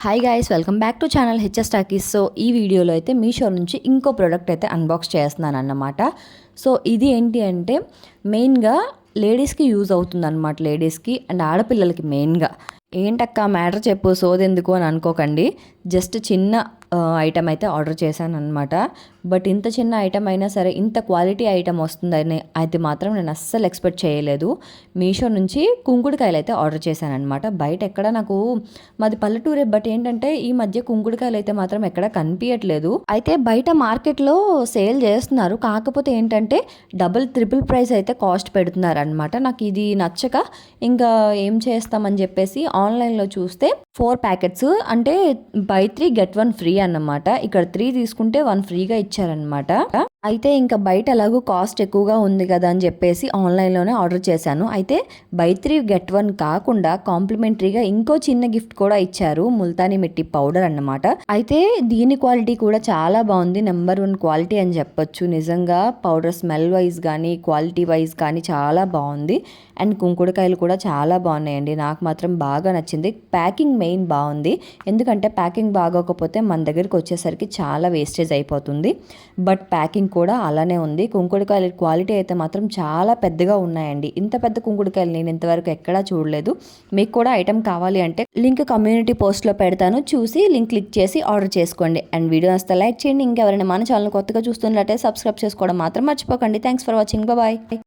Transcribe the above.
Hi guys, welcome back to channel HS talkies. So ఈ వీడియోలో అయితే మీషో నుంచి ఇంకో ప్రోడక్ట్ అయితే అన్బాక్స్ చేస్తున్నాను అన్నమాట. సో ఇది ఏంటి అంటే మెయిన్గా లేడీస్కి యూజ్ అవుతుంది అనమాట. లేడీస్కి అండ్ ఆడపిల్లలకి మెయిన్గా. ఏంటక్క మ్యాటర్ చెప్పు, సోదెందుకు అని అనుకోకండి. జస్ట్ చిన్న ఐటమ్ అయితే ఆర్డర్ చేశాను అనమాట. బట్ ఇంత చిన్న ఐటమ్ అయినా సరే ఇంత క్వాలిటీ ఐటమ్ వస్తుందని అయితే మాత్రం నేను అస్సలు ఎక్స్పెక్ట్ చేయలేదు. మీషో నుంచి కుంకుడుకాయలు అయితే ఆర్డర్ చేశాను అనమాట. బయట ఎక్కడ నాకు మాది పల్లెటూరే, బట్ ఏంటంటే ఈ మధ్య కుంకుడుకాయలు అయితే మాత్రం ఎక్కడ కనిపించట్లేదు. అయితే బయట మార్కెట్లో సేల్ చేస్తున్నారు, కాకపోతే ఏంటంటే డబుల్ ట్రిపుల్ ప్రైస్ అయితే కాస్ట్ పెడుతున్నారు అనమాట. నాకు ఇది నచ్చక ఇంకా ఏం చేస్తామని చెప్పేసి ఆన్లైన్లో చూస్తే 4 ప్యాకెట్స్ అంటే బై 3 గెట్ 1 ఫ్రీ అన్నమాట. ఇక్కడ 3 తీసుకుంటే 1 ఫ్రీగా ఇచ్చారనమాట. అయితే ఇంకా బయట ఎలాగో కాస్ట్ ఎక్కువగా ఉంది కదా అని చెప్పేసి ఆన్లైన్లోనే ఆర్డర్ చేశాను. అయితే బై 3 గెట్ 1 కాకుండా కాంప్లిమెంటరీగా ఇంకో చిన్న గిఫ్ట్ కూడా ఇచ్చారు, ముల్తానీ మిట్టి పౌడర్ అన్నమాట. అయితే దీని క్వాలిటీ కూడా చాలా బాగుంది, నెంబర్ 1 క్వాలిటీ అని చెప్పొచ్చు. నిజంగా పౌడర్ స్మెల్ వైజ్ కానీ క్వాలిటీ వైజ్ కానీ చాలా బాగుంది. అండ్ కుంకుడుకాయలు కూడా చాలా బాగున్నాయండి, నాకు మాత్రం బాగా నచ్చింది. ప్యాకింగ్ మెయిన్ బాగుంది, ఎందుకంటే ప్యాకింగ్ బాగోకపోతే మన దగ్గరికి వచ్చేసరికి చాలా వేస్టేజ్ అయిపోతుంది. బట్ ప్యాకింగ్ కూడా అలానే ఉంది. కుంకుడుకాయల క్వాలిటీ అయితే మాత్రం చాలా పెద్దగా ఉన్నాయండి. ఇంత పెద్ద కుంకుడుకాయలు నేను ఇంతవరకు ఎక్కడా చూడలేదు. మీకు కూడా ఐటెం కావాలి అంటే లింక్ కమ్యూనిటీ పోస్ట్లో పెడతాను, చూసి లింక్ క్లిక్ చేసి ఆర్డర్ చేసుకోండి. అండ్ వీడియో వస్తే లైక్ చేయండి. ఇంకెవరైనా మన ఛానల్ కొత్తగా చూస్తున్నట్లయితే సబ్స్క్రైబ్ చేసుకోవడం మాత్రం మర్చిపోకండి. Thanks for watching, bye.